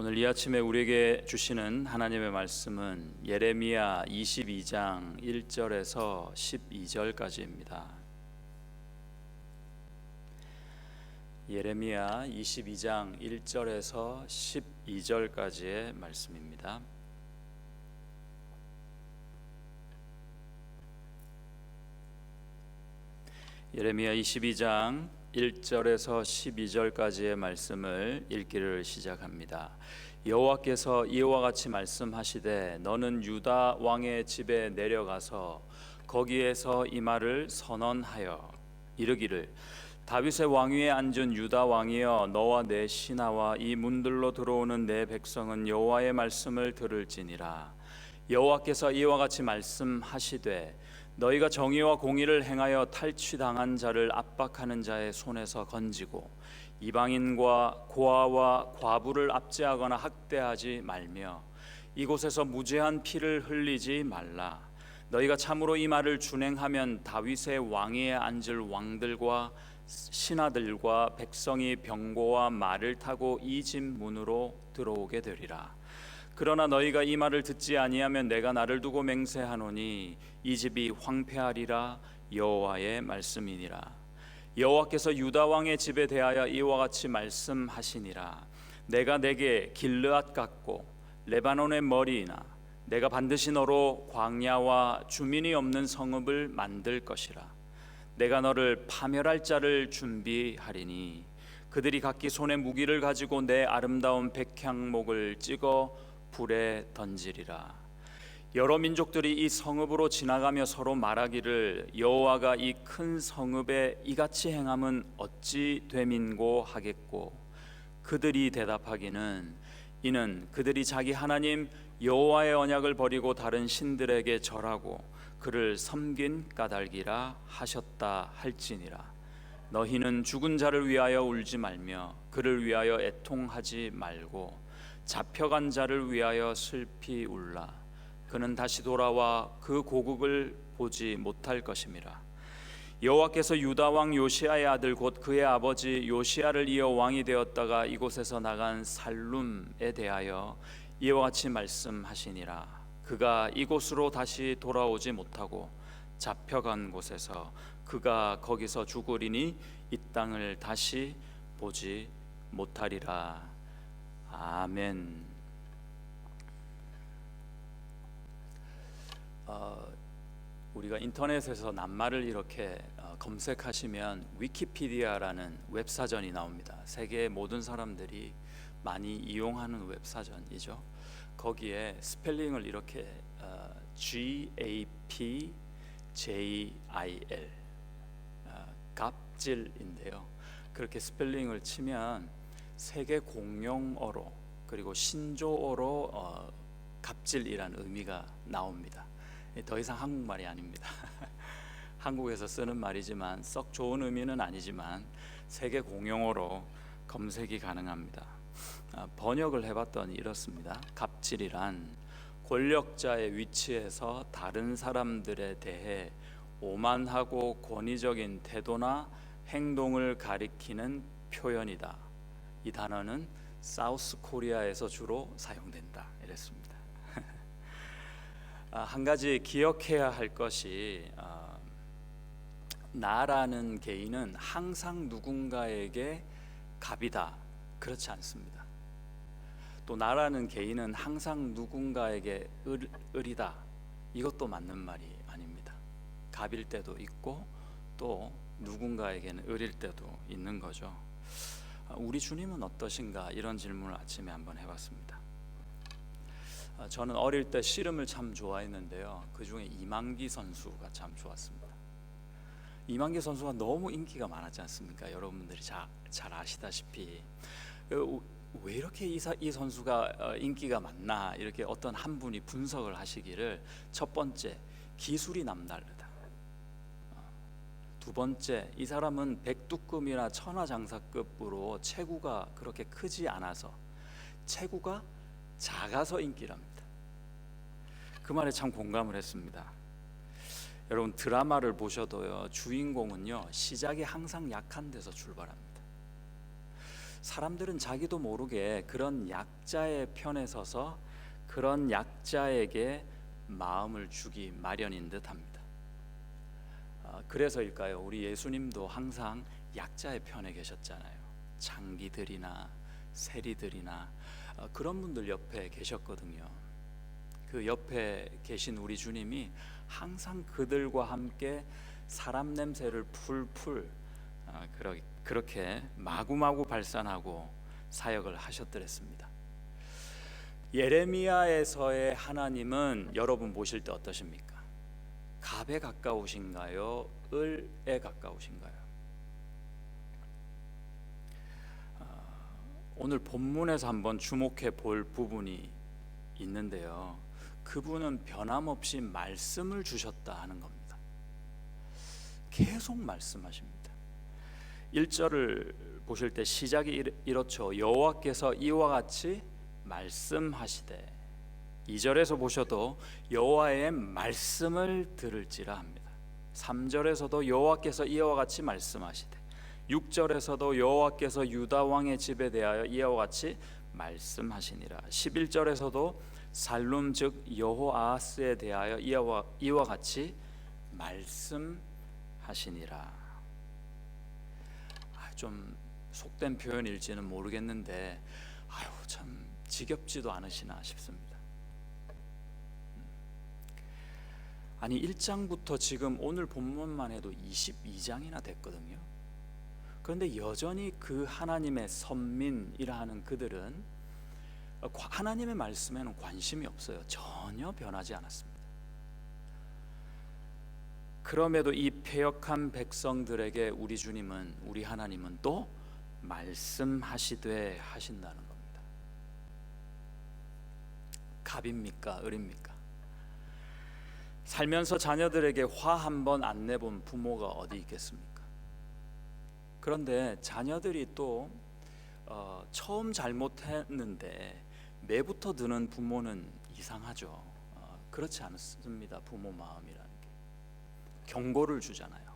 오늘 이 아침에 우리에게 주시는 하나님의 말씀은 예레미야 22장 1절에서 12절까지입니다. 예레미야 22장 1절에서 12절까지의 말씀입니다. 예레미야 22장 1절에서 12절까지의 말씀을 읽기를 시작합니다. 여호와께서 이와 같이 말씀하시되 너는 유다 왕의 집에 내려가서 거기에서 이 말을 선언하여 이르기를 다윗의 왕위에 앉은 유다 왕이여 너와 내 신하와 이 문들로 들어오는 내 백성은 여호와의 말씀을 들을지니라. 여호와께서 이와 같이 말씀하시되 너희가 정의와 공의를 행하여 탈취당한 자를 압박하는 자의 손에서 건지고 이방인과 고아와 과부를 압제하거나 학대하지 말며 이곳에서 무죄한 피를 흘리지 말라. 너희가 참으로 이 말을 준행하면 다윗의 왕위에 앉을 왕들과 신하들과 백성이 병고와 말을 타고 이 집 문으로 들어오게 되리라. 그러나 너희가 이 말을 듣지 아니하면 내가 나를 두고 맹세하노니 이 집이 황폐하리라. 여호와의 말씀이니라. 여호와께서 유다 왕의 집에 대하여 이와 같이 말씀하시니라. 내가 내게 길르앗 같고 레바논의 머리이나 내가 반드시 너로 광야와 주민이 없는 성읍을 만들 것이라. 내가 너를 파멸할 자를 준비하리니 그들이 각기 손에 무기를 가지고 내 아름다운 백향목을 찍어 불에 던지리라. 여러 민족들이 이 성읍으로 지나가며 서로 말하기를 여호와가 이 큰 성읍에 이같이 행함은 어찌 되민고 하겠고 그들이 대답하기는 이는 그들이 자기 하나님 여호와의 언약을 버리고 다른 신들에게 절하고 그를 섬긴 까닭이라 하셨다 할지니라. 너희는 죽은 자를 위하여 울지 말며 그를 위하여 애통하지 말고 잡혀간 자를 위하여 슬피 울라. 그는 다시 돌아와 그 고국을 보지 못할 것임이라. 여호와께서 유다 왕 요시아의 아들 곧 그의 아버지 요시아를 이어 왕이 되었다가 이곳에서 나간 살룸에 대하여 이와 같이 말씀하시니라. 그가 이곳으로 다시 돌아오지 못하고 잡혀간 곳에서 그가 거기서 죽으리니 이 땅을 다시 보지 못하리라. 아멘. 우리가 인터넷에서 낱말을 이렇게 검색하시면 위키피디아라는 웹사전이 나옵니다. 세계의 모든 사람들이 많이 이용하는 웹사전이죠. 거기에 스펠링을 이렇게 GAPJIL 갑질인데요. 그렇게 스펠링을 치면 세계 공용어로 그리고 신조어로 갑질이라는 의미가 나옵니다. 더 이상 한국말이 아닙니다. 한국에서 쓰는 말이지만 썩 좋은 의미는 아니지만 세계 공용어로 검색이 가능합니다. 번역을 해봤더니 이렇습니다. 갑질이란 권력자의 위치에서 다른 사람들에 대해 오만하고 권위적인 태도나 행동을 가리키는 표현이다. 이 단어는 사우스 코리아에서 주로 사용된다. 이랬습니다. 한 가지 기억해야 할 것이 나라는 개인은 항상 누군가에게 갑이다. 그렇지 않습니다. 또 나라는 개인은 항상 누군가에게 을이다. 이것도 맞는 말이 아닙니다. 갑일 때도 있고 또 누군가에게는 을일 때도 있는 거죠. 우리 주님은 어떠신가 이런 질문을 아침에 한번 해봤습니다. 저는 어릴 때 씨름을 참 좋아했는데요. 그 중에 이만기 선수가 참 좋았습니다. 이만기 선수가 너무 인기가 많았지 않습니까? 여러분들이 잘 아시다시피 왜 이렇게 이 선수가 인기가 많나 이렇게 어떤 한 분이 분석을 하시기를 첫 번째 기술이 남다르다. 두 번째 이 사람은 백두급이나 천하장사급으로 체구가 그렇게 크지 않아서 체구가 작아서 인기랍니다. 그 말에 참 공감을 했습니다. 여러분 드라마를 보셔도요 주인공은요 시작이 항상 약한 데서 출발합니다. 사람들은 자기도 모르게 그런 약자의 편에 서서 그런 약자에게 마음을 주기 마련인 듯합니다. 그래서일까요? 우리 예수님도 항상 약자의 편에 계셨잖아요. 장기들이나 세리들이나 그런 분들 옆에 계셨거든요. 그 옆에 계신 우리 주님이 항상 그들과 함께 사람 냄새를 풀풀 그렇게 마구마구 발산하고 사역을 하셨더랬습니다. 예레미야에서의 하나님은 여러분 보실 때 어떠십니까? 갑에 가까우신가요? 을에 가까우신가요? 오늘 본문에서 한번 주목해 볼 부분이 있는데요. 그분은 변함없이 말씀을 주셨다 하는 겁니다. 계속 말씀하십니다. 1절을 보실 때 시작이 이렇죠. 여호와께서 이와 같이 말씀하시되, 2절에서 보셔도 여호와의 말씀을 들을지라 합니다. 3절에서도 여호와께서 이와 같이 말씀하시되, 6절에서도 여호와께서 유다 왕의 집에 대하여 이와 같이 말씀하시니라. 11절에서도 살룸 즉 여호아하스에 대하여 이와 같이 말씀하시니라. 좀 속된 표현일지는 모르겠는데 참 지겹지도 않으시나 싶습니다. 아니 1장부터 지금 오늘 본문만 해도 22장이나 됐거든요. 그런데 여전히 그 하나님의 선민이라 하는 그들은 하나님의 말씀에는 관심이 없어요. 전혀 변하지 않았습니다. 그럼에도 이 패역한 백성들에게 우리 주님은, 우리 하나님은 또 말씀하시되 하신다는 겁니다. 갑입니까? 을입니까? 살면서 자녀들에게 화 한 번 안 내본 부모가 어디 있겠습니까? 그런데 자녀들이 또 처음 잘못했는데 매부터 드는 부모는 이상하죠. 그렇지 않습니다. 부모 마음이라는 게 경고를 주잖아요.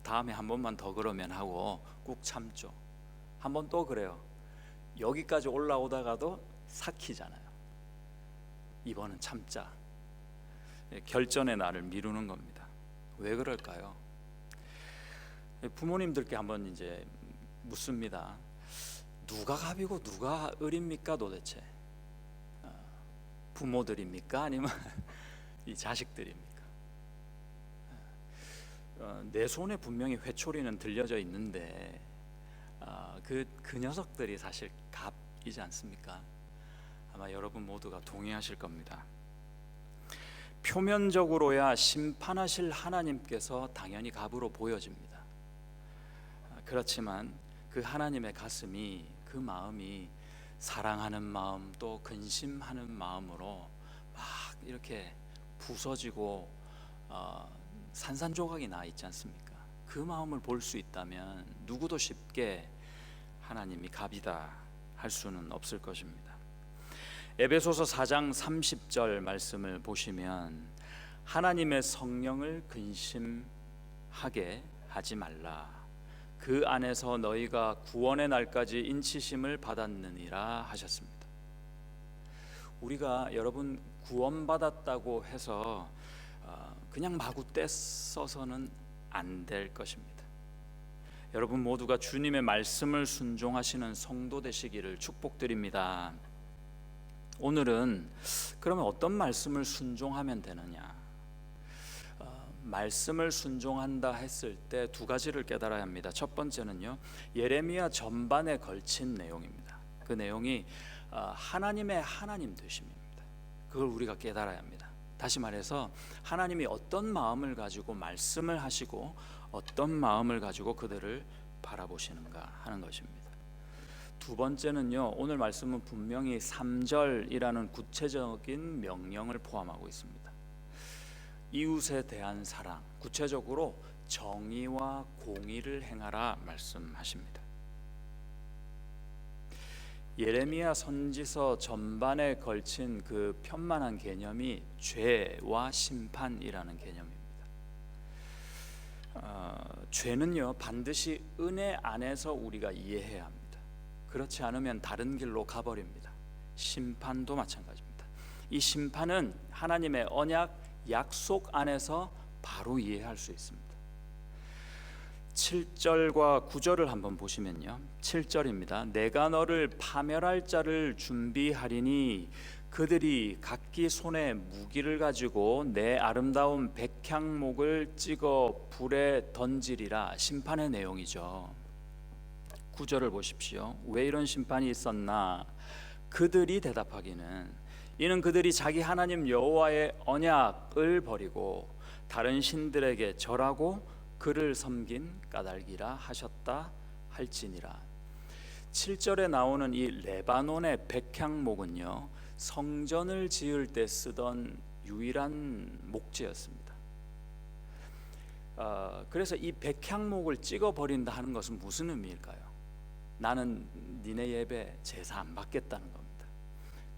다음에 한 번만 더 그러면 하고 꾹 참죠. 한 번 또 그래요. 여기까지 올라오다가도 삭히잖아요. 이번은 참자. 결전의 날을 미루는 겁니다. 왜 그럴까요? 부모님들께 한번 이제 묻습니다. 누가 갑이고 누가 을입니까 도대체? 부모들입니까? 아니면 이 자식들입니까? 내 손에 분명히 회초리는 들려져 있는데 그 녀석들이 사실 갑이지 않습니까? 아마 여러분 모두가 동의하실 겁니다. 표면적으로야 심판하실 하나님께서 당연히 갑으로 보여집니다. 그렇지만 그 하나님의 가슴이, 그 마음이 사랑하는 마음 또 근심하는 마음으로 막 이렇게 부서지고 산산조각이 나 있지 않습니까? 그 마음을 볼 수 있다면 누구도 쉽게 하나님이 갑이다 할 수는 없을 것입니다. 에베소서 4장 30절 말씀을 보시면 하나님의 성령을 근심하게 하지 말라. 그 안에서 너희가 구원의 날까지 인치심을 받았느니라 하셨습니다. 우리가 여러분 구원받았다고 해서 그냥 마구 떼써서는 안 될 것입니다. 여러분 모두가 주님의 말씀을 순종하시는 성도 되시기를 축복드립니다. 오늘은 그러면 어떤 말씀을 순종하면 되느냐? 말씀을 순종한다 했을 때 두 가지를 깨달아야 합니다. 첫 번째는요, 예레미야 전반에 걸친 내용입니다. 그 내용이 하나님의 하나님 되심입니다. 그걸 우리가 깨달아야 합니다. 다시 말해서 하나님이 어떤 마음을 가지고 말씀을 하시고 어떤 마음을 가지고 그들을 바라보시는가 하는 것입니다. 두 번째는요, 오늘 말씀은 분명히 3절이라는 구체적인 명령을 포함하고 있습니다. 이웃에 대한 사랑, 구체적으로 정의와 공의를 행하라 말씀하십니다. 예레미야 선지서 전반에 걸친 그 편만한 개념이 죄와 심판이라는 개념입니다. 죄는요 반드시 은혜 안에서 우리가 이해해야 합니다. 그렇지 않으면 다른 길로 가버립니다. 심판도 마찬가지입니다. 이 심판은 하나님의 언약, 약속 안에서 바로 이해할 수 있습니다. 7절과 9절을 한번 보시면요, 7절입니다. 내가 너를 파멸할 자를 준비하리니 그들이 각기 손에 무기를 가지고 내 아름다운 백향목을 찍어 불에 던지리라. 심판의 내용이죠. 9절을 보십시오. 왜 이런 심판이 있었나? 그들이 대답하기는 이는 그들이 자기 하나님 여호와의 언약을 버리고 다른 신들에게 절하고 그를 섬긴 까닭이라 하셨다 할지니라. 7절에 나오는 이 레바논의 백향목은요, 성전을 지을 때 쓰던 유일한 목재였습니다. 그래서 이 백향목을 찍어 버린다 하는 것은 무슨 의미일까요? 나는 니네 예배 제사 안 받겠다는 겁니다.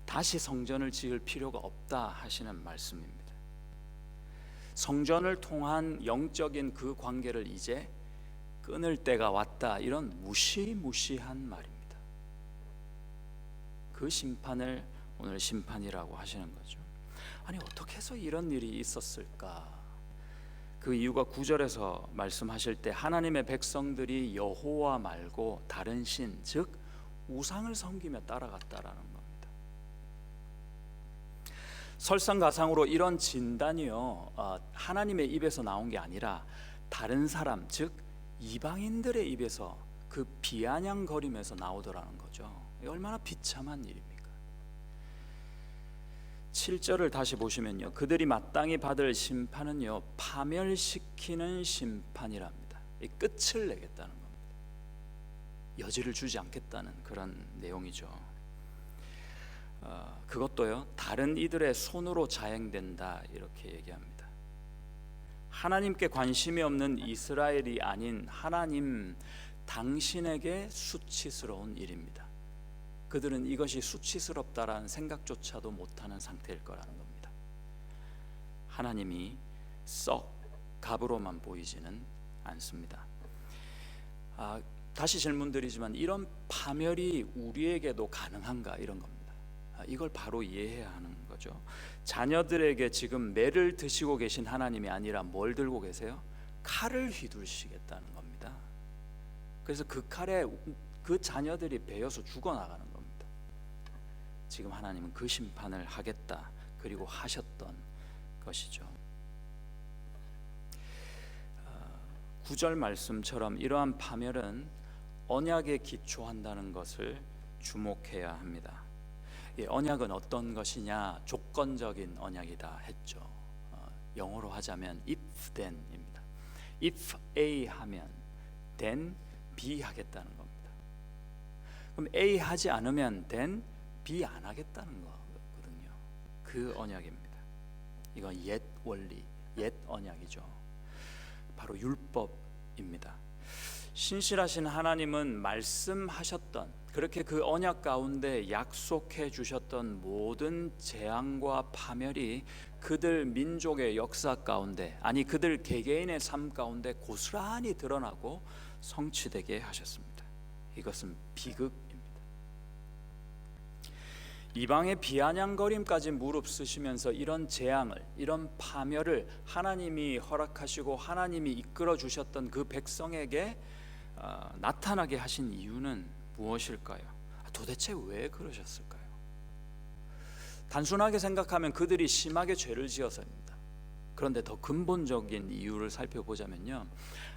다시 성전을 지을 필요가 없다 하시는 말씀입니다. 성전을 통한 영적인 그 관계를 이제 끊을 때가 왔다, 이런 무시무시한 말입니다. 그 심판을 오늘 심판이라고 하시는 거죠. 아니, 어떻게 해서 이런 일이 있었을까? 그 이유가 9절에서 말씀하실 때 하나님의 백성들이 여호와 말고 다른 신, 즉 우상을 섬기며 따라갔다라는 겁니다. 설상가상으로 이런 진단이요, 하나님의 입에서 나온 게 아니라 다른 사람, 즉 이방인들의 입에서 그 비아냥거림에서 나오더라는 거죠. 얼마나 비참한 일입니까? 7절을 다시 보시면요, 그들이 마땅히 받을 심판은요, 파멸시키는 심판이랍니다. 이 끝을 내겠다는 겁니다. 여지를 주지 않겠다는 그런 내용이죠. 그것도요, 다른 이들의 손으로 자행된다, 이렇게 얘기합니다. 하나님께 관심이 없는 이스라엘이 아닌 하나님 당신에게 수치스러운 일입니다. 그들은 이것이 수치스럽다라는 생각조차도 못하는 상태일 거라는 겁니다. 하나님이 썩 갑으로만 보이지는 않습니다. 다시 질문드리지만 이런 파멸이 우리에게도 가능한가, 이런 겁니다. 이걸 바로 이해해야 하는 거죠. 자녀들에게 지금 매를 드시고 계신 하나님이 아니라 뭘 들고 계세요? 칼을 휘두르시겠다는 겁니다. 그래서 그 칼에 그 자녀들이 베어서 죽어나가는 겁니다. 지금 하나님은 그 심판을 하겠다, 그리고 하셨던 것이죠. 9절 말씀처럼 이러한 파멸은 언약에 기초한다는 것을 주목해야 합니다. 언약은 어떤 것이냐? 조건적인 언약이다 했죠. 영어로 하자면 if then입니다. if A 하면 then B 하겠다는 겁니다. 그럼 A 하지 않으면 then B 안 하겠다는 거거든요. 그 언약입니다. 이건 옛 원리, 옛 언약이죠. 바로 율법입니다. 신실하신 하나님은 말씀하셨던, 그렇게 그 언약 가운데 약속해 주셨던 모든 재앙과 파멸이 그들 민족의 역사 가운데, 아니 그들 개개인의 삶 가운데 고스란히 드러나고 성취되게 하셨습니다. 이것은 비극입니다. 이방의 비아냥거림까지 무릅쓰시면서 이런 재앙을, 이런 파멸을 하나님이 허락하시고 하나님이 이끌어 주셨던 그 백성에게 나타나게 하신 이유는 무엇일까요? 도대체 왜 그러셨을까요? 단순하게 생각하면 그들이 심하게 죄를 지어서입니다. 그런데 더 근본적인 이유를 살펴보자면요,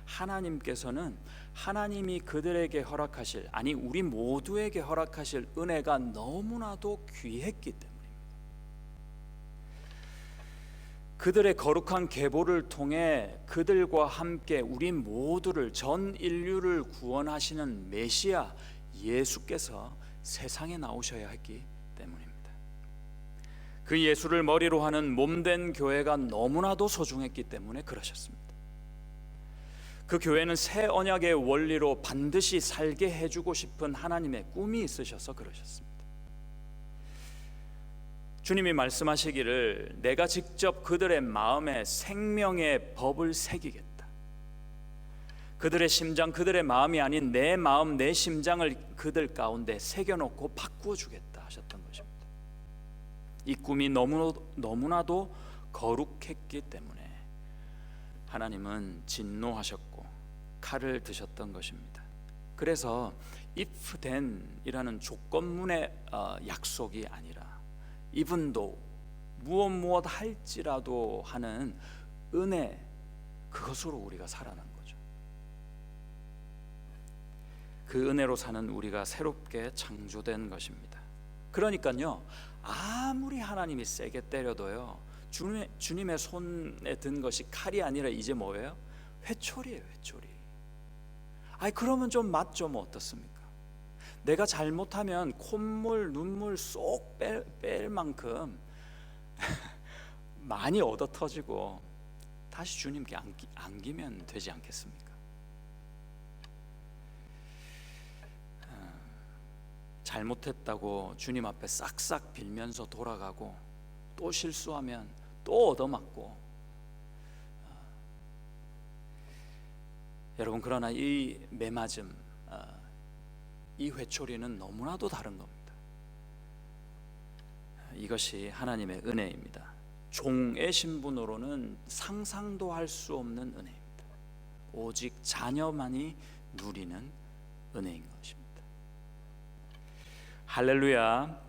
하나님께서는 하나님이 그들에게 허락하실, 아니 우리 모두에게 허락하실 은혜가 너무나도 귀했기 때문입니다. 그들의 거룩한 계보를 통해 그들과 함께 우리 모두를, 전 인류를 구원하시는 메시아 예수께서 세상에 나오셔야 했기 때문입니다. 그 예수를 머리로 하는 몸된 교회가 너무나도 소중했기 때문에 그러셨습니다. 그 교회는 새 언약의 원리로 반드시 살게 해주고 싶은 하나님의 꿈이 있으셔서 그러셨습니다. 주님이 말씀하시기를 내가 직접 그들의 마음에 생명의 법을 새기겠다. 그들의 심장, 그들의 마음이 아닌 내 마음, 내 심장을 그들 가운데 새겨놓고 바꾸어 주겠다 하셨던 것입니다. 이 꿈이 너무나도 거룩했기 때문에 하나님은 진노하셨고 칼을 드셨던 것입니다. 그래서 if then 이라는 조건문의 약속이 아니라 even though 무엇 할지라도 하는 은혜, 그것으로 우리가 살아난 거죠. 그 은혜로 사는 우리가 새롭게 창조된 것입니다. 그러니까요, 아무리 하나님이 세게 때려도요, 주님의 손에 든 것이 칼이 아니라 이제 뭐예요? 회초리예요, 회초리. 아니 그러면 좀 맛 좀 어떻습니까? 내가 잘못하면 콧물, 눈물 쏙 뺄 만큼 많이 얻어 터지고 다시 주님께 안기면 되지 않겠습니까? 잘못했다고 주님 앞에 싹싹 빌면서 돌아가고 또 실수하면 또 얻어맞고, 여러분 그러나 이 매맞음, 이 회초리는 너무나도 다른 겁니다. 이것이 하나님의 은혜입니다. 종의 신분으로는 상상도 할 수 없는 은혜입니다. 오직 자녀만이 누리는 은혜인 것입니다. 할렐루야.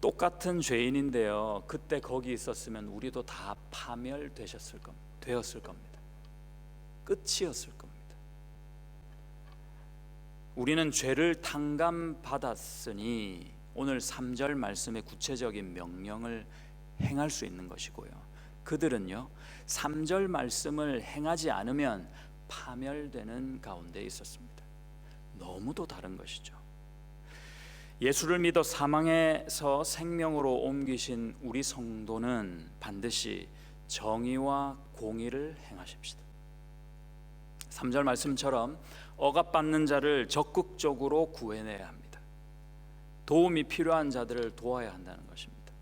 똑같은 죄인인데요, 그때 거기 있었으면 우리도 다 파멸되었을 겁니다. 끝이었을 겁니다. 우리는 죄를 탕감받았으니 오늘 3절 말씀의 구체적인 명령을 행할 수 있는 것이고요, 그들은요 3절 말씀을 행하지 않으면 파멸되는 가운데 있었습니다. 너무도 다른 것이죠. 예수를 믿어 사망에서 생명으로 옮기신 우리 성도는 반드시 정의와 공의를 행하십시다. 3절 말씀처럼 억압받는 자를 적극적으로 구해내야 합니다. 도움이 필요한 자들을 도와야 한다는 것입니다.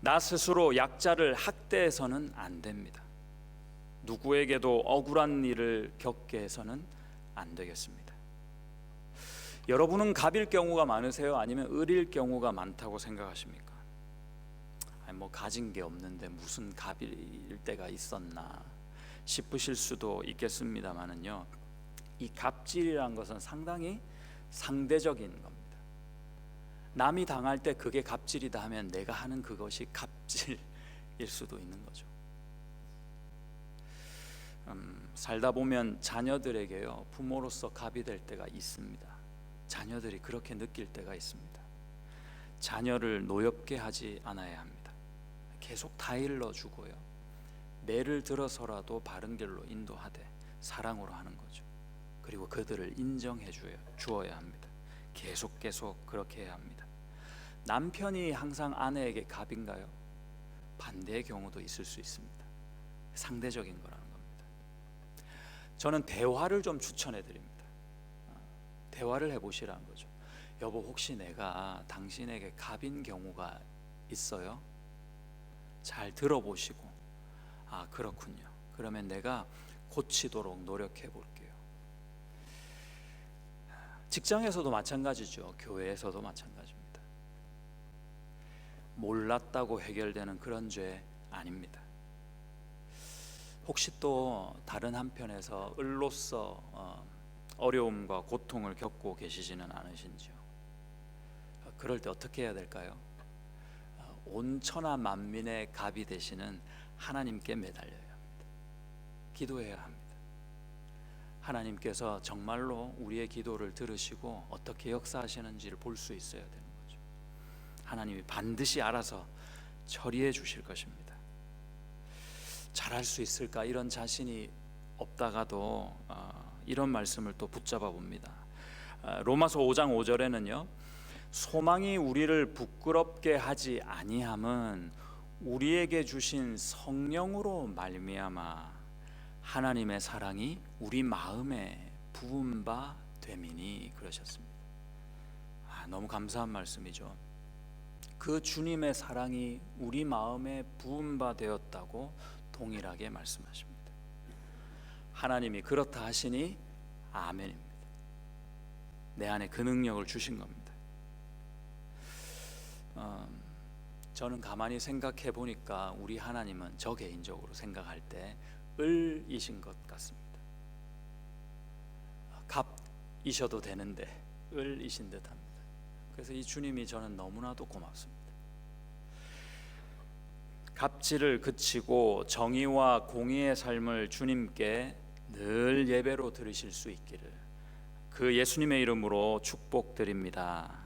나 스스로 약자를 학대해서는 안 됩니다. 누구에게도 억울한 일을 겪게 해서는 안 되겠습니다. 여러분은 갑일 경우가 많으세요? 아니면 을일 경우가 많다고 생각하십니까? 아니 뭐 가진 게 없는데 무슨 갑일 때가 있었나 싶으실 수도 있겠습니다만은요, 이 갑질이란 것은 상당히 상대적인 겁니다. 남이 당할 때 그게 갑질이다 하면 내가 하는 그것이 갑질일 수도 있는 거죠. 살다 보면 자녀들에게요, 부모로서 갑이 될 때가 있습니다. 자녀들이 그렇게 느낄 때가 있습니다. 자녀를 노엽게 하지 않아야 합니다. 계속 다 일러주고요, 매를 들어서라도 바른 길로 인도하되 사랑으로 하는 거죠. 그리고 그들을 인정해 주어야 합니다. 계속 그렇게 해야 합니다. 남편이 항상 아내에게 갑인가요? 반대의 경우도 있을 수 있습니다. 상대적인 거라는 겁니다. 저는 대화를 좀 추천해 드립니다. 대화를 해보시라는 거죠. 여보, 혹시 내가 당신에게 갑인 경우가 있어요? 잘 들어보시고, 아 그렇군요, 그러면 내가 고치도록 노력해 볼게요. 직장에서도 마찬가지죠. 교회에서도 마찬가지입니다. 몰랐다고 해결되는 그런 죄 아닙니다. 혹시 또 다른 한편에서 을로서 어려움과 고통을 겪고 계시지는 않으신지요? 그럴 때 어떻게 해야 될까요? 온 천하 만민의 갑이 되시는 하나님께 매달려야 합니다. 기도해야 합니다. 하나님께서 정말로 우리의 기도를 들으시고 어떻게 역사하시는지를 볼 수 있어야 되는 거죠. 하나님이 반드시 알아서 처리해 주실 것입니다. 잘할 수 있을까 이런 자신이 없다가도 이런 말씀을 또 붙잡아 봅니다. 로마서 5장 5절에는요, 소망이 우리를 부끄럽게 하지 아니함은 우리에게 주신 성령으로 말미암아 하나님의 사랑이 우리 마음에 부은 바 됨이니, 그러셨습니다. 너무 감사한 말씀이죠. 그 주님의 사랑이 우리 마음에 부은 바 되었다고 동일하게 말씀하십니다. 하나님이 그렇다 하시니 아멘입니다. 내 안에 그 능력을 주신 겁니다. 저는 가만히 생각해 보니까 우리 하나님은 저 개인적으로 생각할 때 을이신 것 같습니다. 갑이셔도 되는데 을이신 듯합니다. 그래서 이 주님이 저는 너무나도 고맙습니다. 갑질을 그치고 정의와 공의의 삶을 주님께 늘 예배로 드리실 수 있기를 그 예수님의 이름으로 축복드립니다.